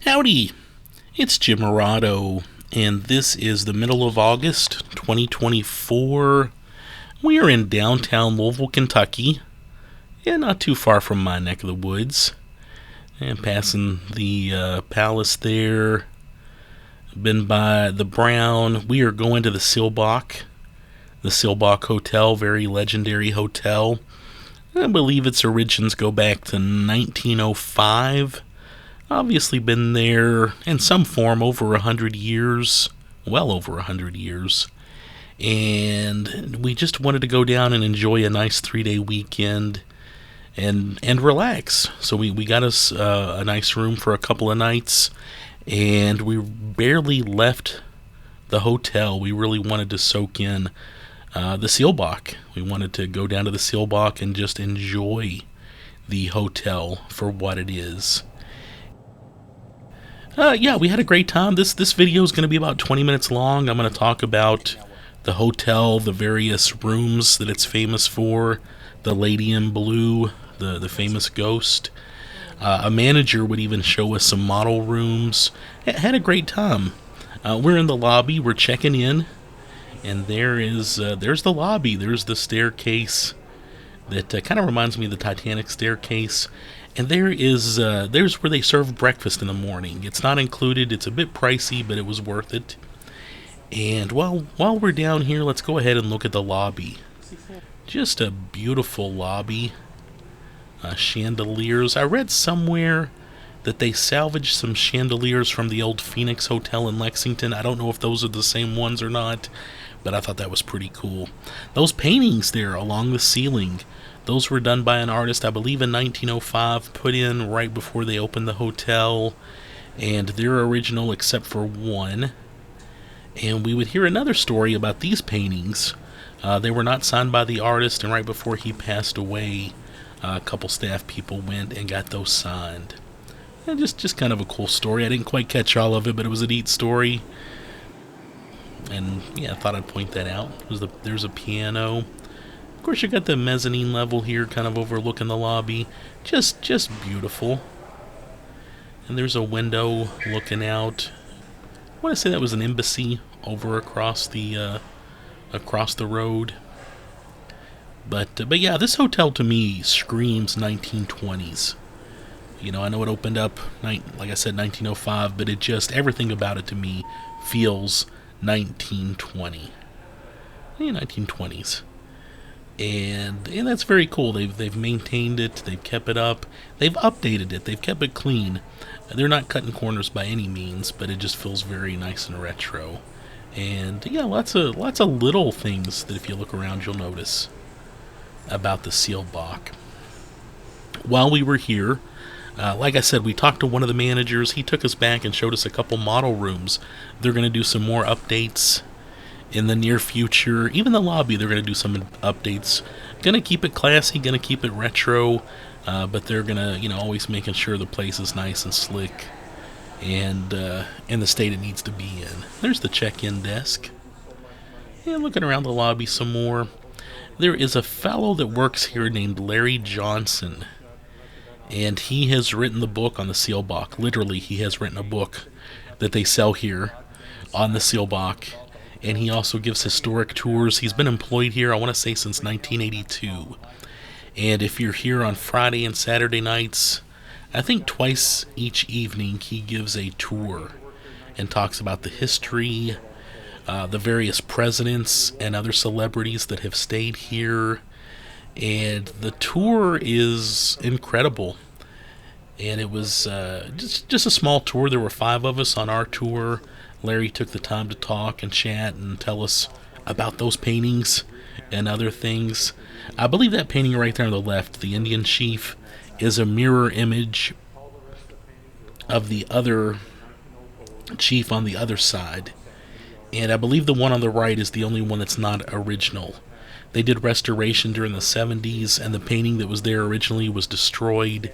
Howdy, it's Jim Morado, and this is the middle of August 2024. We are in downtown Louisville, Kentucky, and not too far from my neck of the woods. And passing the palace there, been by the Brown. We are going to the Seelbach Hotel, very legendary hotel. I believe its origins go back to 1905. Obviously been there in some form over 100 years, well over 100 years. And we just wanted to go down and enjoy a nice 3-day weekend and relax. So we got us a nice room for a couple of nights, and we barely left the hotel. We really wanted to soak in the Seelbach. We wanted to go down to the Seelbach and just enjoy the hotel for what it is. We had a great time. This video is going to be about 20 minutes long. I'm going to talk about the hotel, the various rooms that it's famous for, the lady in blue, the famous ghost. A manager would even show us some model rooms. Had a great time. We're in the lobby. We're checking in, and there's the lobby. There's the staircase that kind of reminds me of the Titanic staircase. And there's where they serve breakfast in the morning. It's not included. It's a bit pricey, but it was worth it. And while we're down here, let's go ahead and look at the lobby. Just a beautiful lobby. Chandeliers. I read somewhere that they salvaged some chandeliers from the old Phoenix Hotel in Lexington. I don't know if those are the same ones or not, but I thought that was pretty cool. Those paintings there along the ceiling, those were done by an artist, I believe in 1905, put in right before they opened the hotel, and they're original except for one. And we would hear another story about these paintings. They were not signed by the artist, and right before he passed away, a couple staff people went and got those signed. And just kind of a cool story. I didn't quite catch all of it, but it was a neat story. And yeah, I thought I'd point that out. There's a piano. Of course, you got the mezzanine level here, kind of overlooking the lobby. Just beautiful. And there's a window looking out. I want to say that was an embassy over across the road. But yeah, this hotel to me screams 1920s. You know, I know it opened up, like I said, 1905, but everything about it to me feels 1920. Yeah, 1920s. And that's very cool. They've maintained it, they've kept it up, they've updated it, they've kept it clean. They're not cutting corners by any means, but it just feels very nice and retro. And yeah, lots of little things that if you look around you'll notice about the Seelbach. While we were here, like I said, we talked to one of the managers. He took us back and showed us a couple model rooms. They're going to do some more updates in the near future. Even the lobby, they're going to do some updates. Going to keep it classy, going to keep it retro, but they're going to, always making sure the place is nice and slick and in the state it needs to be in. There's the check-in desk. And looking around the lobby some more. There is a fellow that works here named Larry Johnson, and he has written the book on the Seelbach. Literally, he has written a book that they sell here on the Seelbach. And he also gives historic tours. He's been employed here, I want to say, since 1982. And if you're here on Friday and Saturday nights, I think twice each evening he gives a tour and talks about the history, the various presidents and other celebrities that have stayed here. And the tour is incredible. And it was just a small tour. There were 5 of us on our tour. Larry took the time to talk and chat and tell us about those paintings and other things. I believe that painting right there on the left, the Indian chief, is a mirror image of the other chief on the other side. And I believe the one on the right is the only one that's not original. They did restoration during the 70s, and the painting that was there originally was destroyed.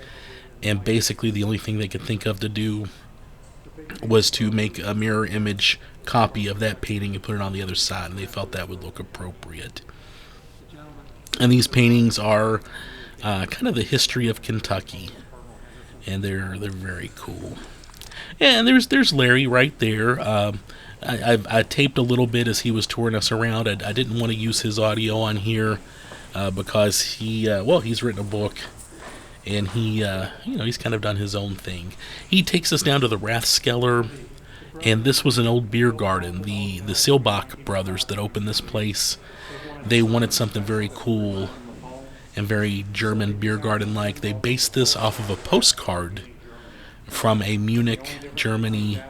And basically the only thing they could think of to do was to make a mirror image copy of that painting and put it on the other side, and they felt that would look appropriate. And these paintings are kind of the history of Kentucky, and they're very cool. Yeah, and there's Larry right there. I taped a little bit as he was touring us around. I didn't want to use his audio on here because he's written a book, and he's kind of done his own thing. He takes us down to the Rathskeller, and this was an old beer garden. The Seelbach brothers that opened this place, they wanted something very cool and very German beer garden like. They based this off of a postcard from a Munich, Germany,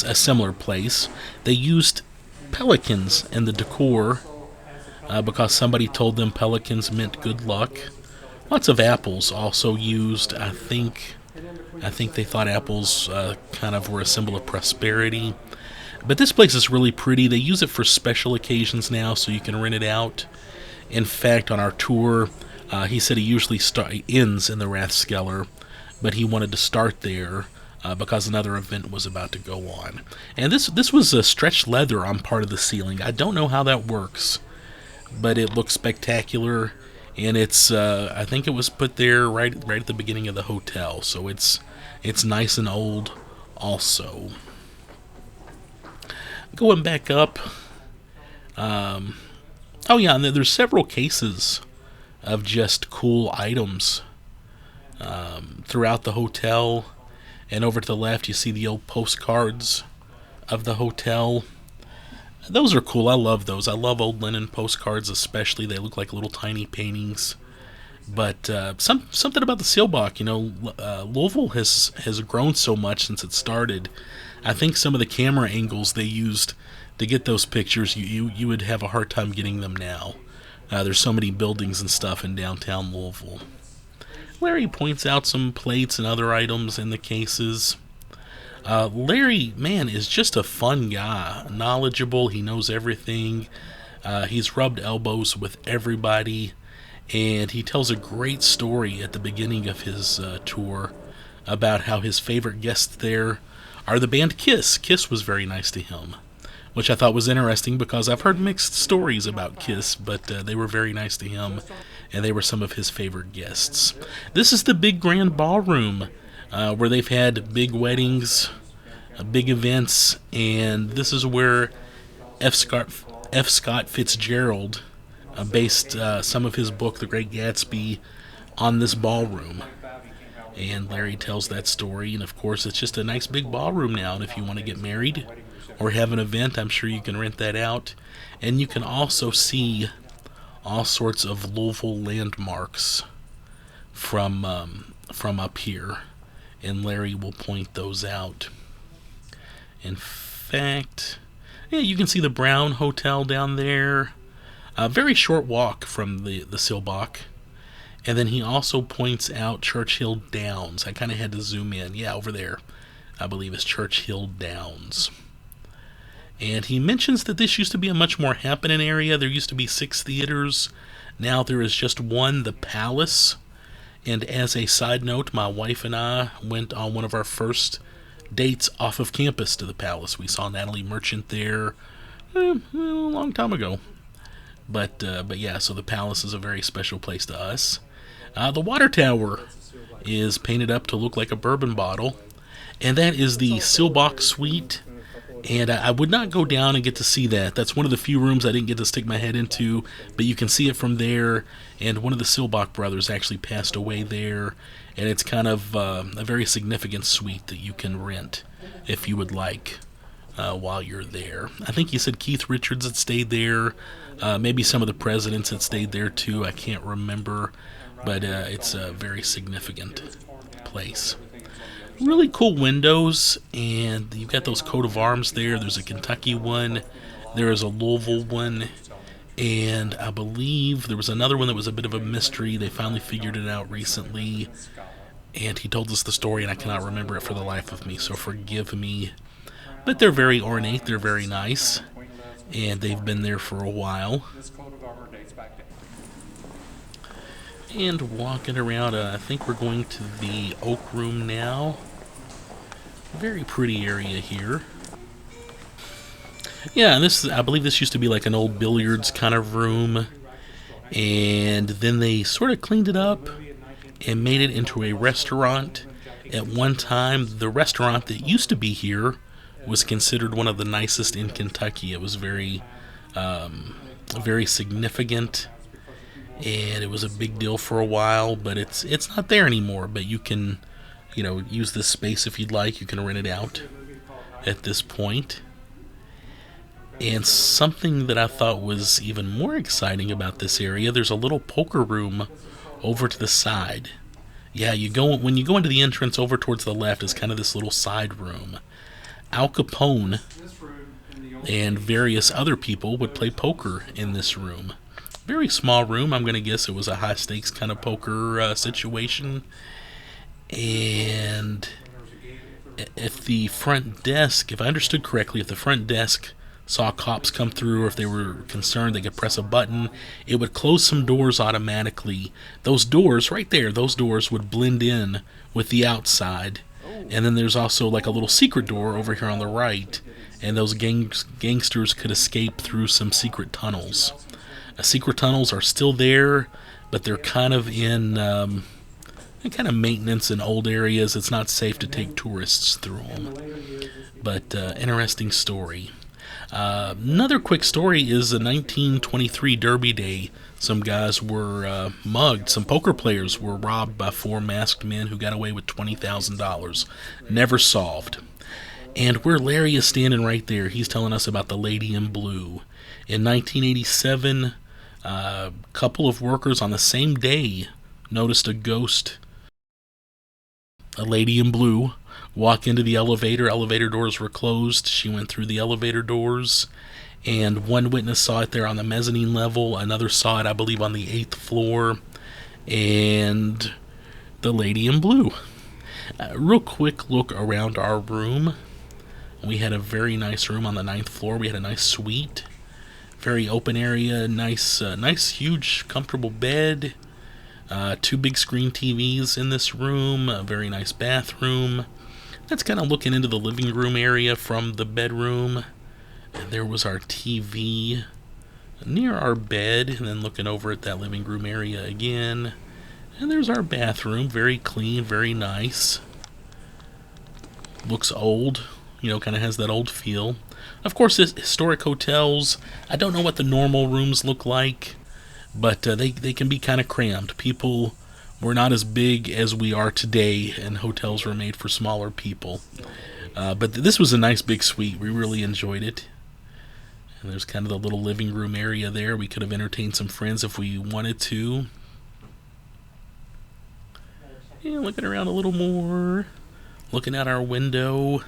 a similar place. They used pelicans in the decor because somebody told them pelicans meant good luck. Lots of apples also used. I think they thought apples kind of were a symbol of prosperity. But this place is really pretty. They use it for special occasions now, so you can rent it out. In fact, on our tour, he said he usually ends in the Rathskeller, but he wanted to start there because another event was about to go on. And this was a stretched leather on part of the ceiling. I don't know how that works, but it looks spectacular. And it's I think it was put there right at the beginning of the hotel, so it's nice and old also. Going back up, and there's several cases of just cool items throughout the hotel. And over to the left, you see the old postcards of the hotel. Those are cool. I love those. I love old linen postcards especially. They look like little tiny paintings. But something about the Seelbach, Louisville has grown so much since it started. I think some of the camera angles they used to get those pictures, you would have a hard time getting them now. There's so many buildings and stuff in downtown Louisville. Larry points out some plates and other items in the cases. Larry, man, is just a fun guy. Knowledgeable. He knows everything. He's rubbed elbows with everybody. And he tells a great story at the beginning of his tour about how his favorite guests there are the band Kiss. Kiss was very nice to him, which I thought was interesting because I've heard mixed stories about Kiss, but they were very nice to him, and they were some of his favorite guests. This is the big grand ballroom where they've had big weddings, big events, and this is where F. Scott Fitzgerald based some of his book, The Great Gatsby, on this ballroom. And Larry tells that story, and of course it's just a nice big ballroom now, and if you want to get married or have an event, I'm sure you can rent that out. And you can also see all sorts of Louisville landmarks from up here, and Larry will point those out. In fact, you can see the Brown Hotel down there. A very short walk from the Seelbach. And then he also points out Churchill Downs. I kind of had to zoom in. Yeah, over there, I believe, is Churchill Downs. And he mentions that this used to be a much more happening area. There used to be 6 theaters. Now there is just one, the Palace. And as a side note, my wife and I went on one of our first dates off of campus to the Palace. We saw Natalie Merchant there a long time ago. But yeah, so the Palace is a very special place to us. The water tower is painted up to look like a bourbon bottle, and that is the Seelbach Suite. And I would not go down and get to see that. That's one of the few rooms I didn't get to stick my head into, but you can see it from there. And one of the Seelbach brothers actually passed away there, and it's kind of a very significant suite that you can rent if you would like while you're there. I think he said Keith Richards had stayed there. Maybe some of the presidents had stayed there too. I can't remember, but it's a very significant place. Really cool windows, and you've got those coat of arms there. There's a Kentucky one, there is a Louisville one, and I believe there was another one that was a bit of a mystery. They finally figured it out recently, and he told us the story, and I cannot remember it for the life of me, so forgive me. But they're very ornate, they're very nice, and they've been there for a while. And walking around, I think we're going to the Oak Room now. Very pretty area here. Yeah, and I believe this used to be like an old billiards kind of room, and then they sort of cleaned it up and made it into a restaurant. At one time, the restaurant that used to be here was considered one of the nicest in Kentucky. It was very significant, and it was a big deal for a while. But it's not there anymore. But you can, use this space if you'd like. You can rent it out at this point. And something that I thought was even more exciting about this area, there's a little poker room over to the side. Yeah, when you go into the entrance over towards the left is kind of this little side room. Al Capone and various other people would play poker in this room. Very small room. I'm going to guess it was a high stakes kind of poker situation. And if the front desk, if I understood correctly, if the front desk saw cops come through, or if they were concerned, they could press a button. It would close some doors automatically. Those doors right there, those doors would blend in with the outside. And then there's also like a little secret door over here on the right, and those gangsters could escape through some secret tunnels. Secret tunnels are still there, but they're kind of in kind of maintenance in old areas. It's not safe to take tourists through them. But interesting story. Another quick story is a 1923 Derby Day. Some guys were mugged. Some poker players were robbed by 4 masked men who got away with $20,000. Never solved. And where Larry is standing right there, he's telling us about the Lady in Blue. In 1987, a couple of workers on the same day noticed a ghost, a lady in blue, walk into the elevator. Elevator doors were closed. She went through the elevator doors, and one witness saw it there on the mezzanine level. Another saw it, I believe, on the 8th floor. And the lady in blue. Real quick look around our room. We had a very nice room on the 9th floor. We had a nice suite. Very open area. Nice, huge, comfortable bed. 2 big screen TVs in this room. A very nice bathroom. That's kind of looking into the living room area from the bedroom. And there was our TV near our bed, and then looking over at that living room area again. And there's our bathroom, very clean, very nice. Looks old, kind of has that old feel. Of course, historic hotels, I don't know what the normal rooms look like, but they can be kind of crammed. People were not as big as we are today, and hotels were made for smaller people. But this was a nice big suite. We really enjoyed it. And there's kind of the little living room area there. We could have entertained some friends if we wanted to. Yeah, looking around a little more. Looking out our window.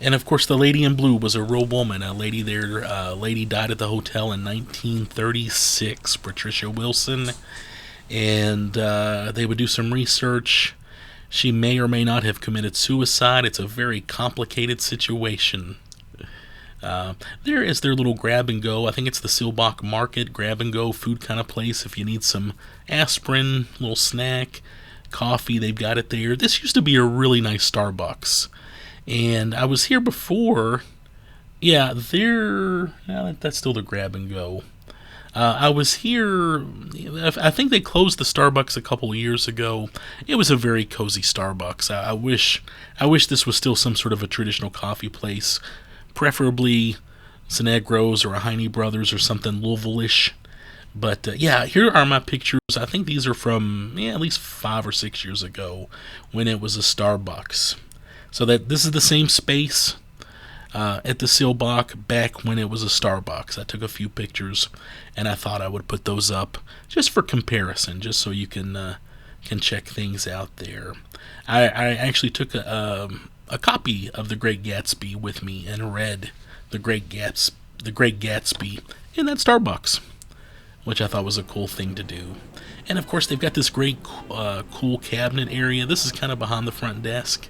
And of course, the lady in blue was a real woman. A lady died at the hotel in 1936, Patricia Wilson. And they would do some research. She may or may not have committed suicide. It's a very complicated situation. There is their little grab and go. I think it's the Seelbach Market grab and go food kind of place. If you need some aspirin, little snack, coffee, they've got it there. This used to be a really nice Starbucks. And I was here before. Yeah, that's still the grab and go. I was here, I think they closed the Starbucks a couple of years ago. It was a very cozy Starbucks. I wish this was still some sort of a traditional coffee place, preferably Sinegros or a Heine Brothers or something Louisville-ish. But yeah, here are my pictures. I think these are from at least 5 or 6 years ago when it was a Starbucks. So that this is the same space at the Seelbach back when it was a Starbucks. I took a few pictures, and I thought I would put those up just for comparison, just so you can check things out there. I actually took a copy of The Great Gatsby with me and read The Great Gatsby in that Starbucks, which I thought was a cool thing to do. And of course, they've got this great cool cabinet area. This is kind of behind the front desk.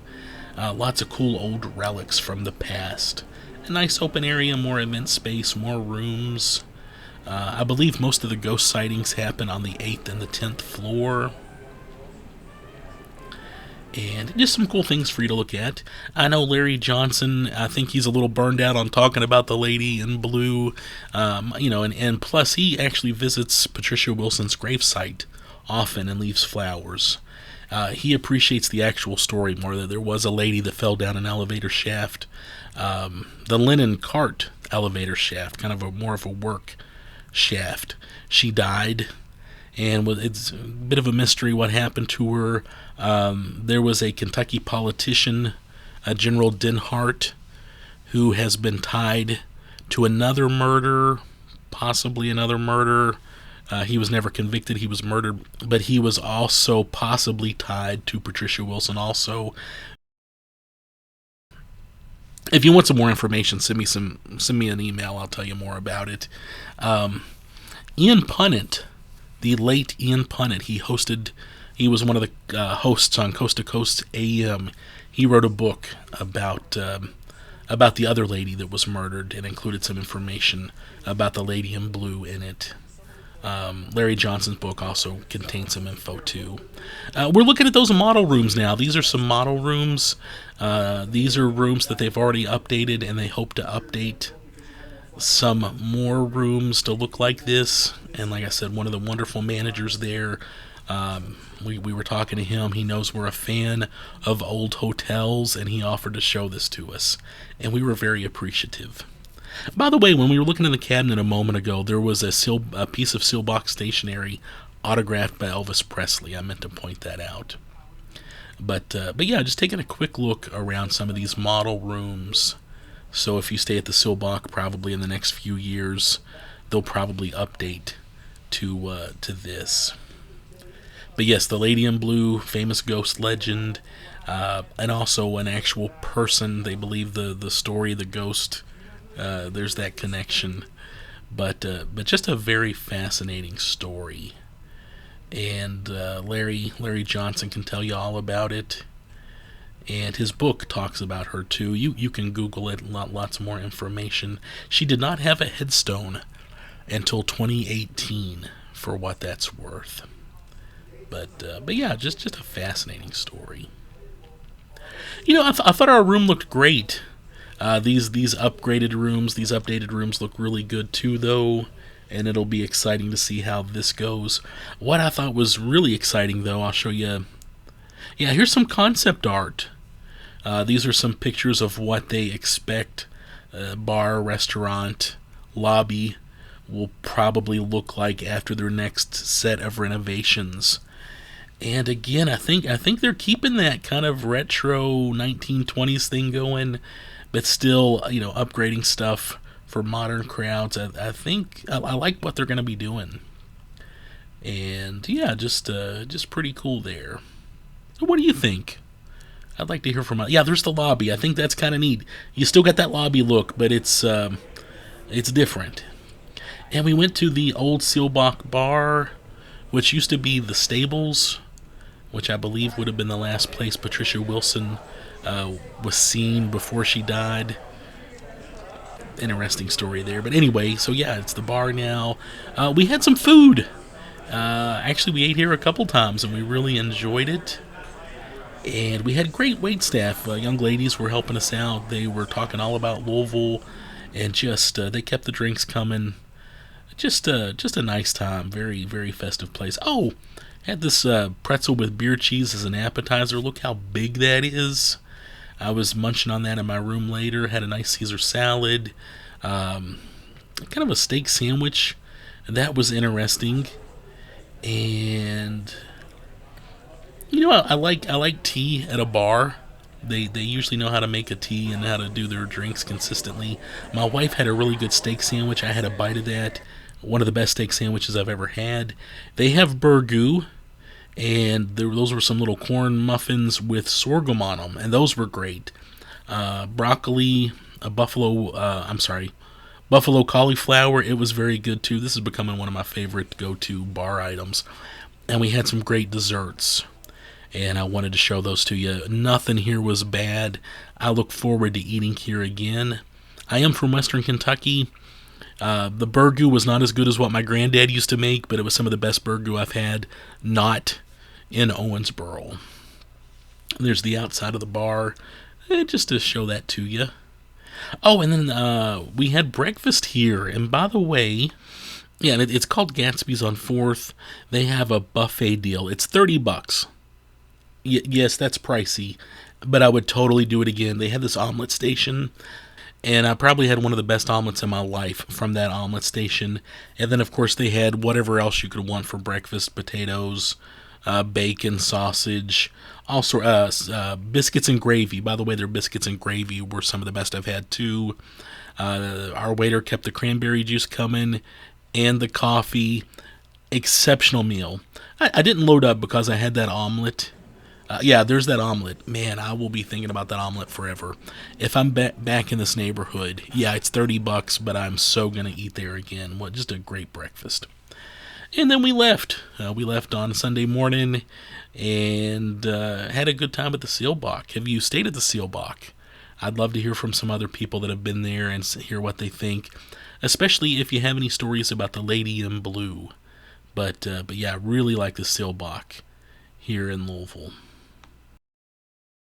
Lots of cool old relics from the past. A nice open area, more event space, more rooms. I believe most of the ghost sightings happen on the 8th and the 10th floor. And just some cool things for you to look at. I know Larry Johnson, I think he's a little burned out on talking about the lady in blue. And plus he actually visits Patricia Wilson's gravesite often and leaves flowers. He appreciates the actual story more. That there was a lady that fell down an elevator shaft, the linen cart elevator shaft, kind of more of a work shaft. She died, and it's a bit of a mystery what happened to her. There was a Kentucky politician, General Denhart, who has been tied to another murder, possibly another murder. He was never convicted. He was murdered, but he was also possibly tied to Patricia Wilson also. If you want some more information, send me an email. I'll tell you more about it. Ian Punnett, the late Ian Punnett, he was one of the hosts on Coast to Coast AM. He wrote a book about the other lady that was murdered, and included some information about the lady in blue in it. Larry Johnson's book also contains some info too. We're looking at those model rooms now. These are some model rooms. These are rooms that they've already updated, and they hope to update some more rooms to look like this. And like I said, one of the wonderful managers there, we were talking to him. He knows we're a fan of old hotels, and he offered to show this to us, and we were very appreciative. By the way, when we were looking in the cabinet a moment ago, there was a piece of Seelbach stationery autographed by Elvis Presley. I meant to point that out. But yeah, just taking a quick look around some of these model rooms. So if you stay at the Seelbach, probably in the next few years, they'll probably update to this. But yes, the lady in blue, famous ghost legend, and also an actual person. They believe the story, the ghost. There's that connection, but just a very fascinating story, and Larry Johnson can tell you all about it, and his book talks about her too. You can Google it, lots more information. She did not have a headstone until 2018, for what that's worth, but yeah, just a fascinating story. I thought our room looked great. These upgraded rooms, these updated rooms look really good too, though, and it'll be exciting to see how this goes. What I thought was really exciting, though, I'll show you. Yeah, here's some concept art. These are some pictures of what they expect bar, restaurant, lobby will probably look like after their next set of renovations. And again, I think they're keeping that kind of retro 1920s thing going, but still, upgrading stuff for modern crowds. I think I like what they're going to be doing, and yeah, just pretty cool there. So what do you think? I'd like to hear from. Yeah, there's the lobby. I think that's kind of neat. You still got that lobby look, but it's different. And we went to the old Seelbach bar, which used to be the Stables, which I believe would have been the last place Patricia Wilson was seen before she died. Interesting story there. But anyway, so yeah, it's the bar now. We had some food. Actually, we ate here a couple times, and we really enjoyed it. And we had great wait staff. Young ladies were helping us out. They were talking all about Louisville, and just they kept the drinks coming. Just a nice time. Very, very festive place. Oh, had this pretzel with beer cheese as an appetizer. Look how big that is. I was munching on that in my room later. Had a nice Caesar salad. Kind of a steak sandwich. That was interesting. And I like tea at a bar. They usually know how to make a tea and how to do their drinks consistently. My wife had a really good steak sandwich. I had a bite of that. One of the best steak sandwiches I've ever had. They have burgoo, and those were some little corn muffins with sorghum on them, and those were great. Broccoli, buffalo cauliflower. It was very good too. This is becoming one of my favorite go-to bar items. And we had some great desserts, and I wanted to show those to you. Nothing here was bad. I look forward to eating here again. I am from Western Kentucky. The burgoo was not as good as what my granddad used to make, but it was some of the best burgoo I've had, not in Owensboro. There's the outside of the bar, just to show that to you. Oh, and then we had breakfast here, and by the way, yeah, it's called Gatsby's on 4th. They have a buffet deal. It's $30. Yes, that's pricey, but I would totally do it again. They had this omelet station, and I probably had one of the best omelets in my life from that omelet station. And then, of course, they had whatever else you could want for breakfast: potatoes, bacon, sausage, also biscuits and gravy. By the way, their biscuits and gravy were some of the best I've had too. Our waiter kept the cranberry juice coming and the coffee. Exceptional meal. I didn't load up because I had that omelet. Yeah, there's that omelet. Man, I will be thinking about that omelet forever. If I'm back in this neighborhood, yeah, it's $30, but I'm so gonna eat there again. What, just a great breakfast. And then we left. We left on Sunday morning and had a good time at the Seelbach. Have you stayed at the Seelbach? I'd love to hear from some other people that have been there and hear what they think, especially if you have any stories about the Lady in Blue. But yeah, I really like the Seelbach here in Louisville.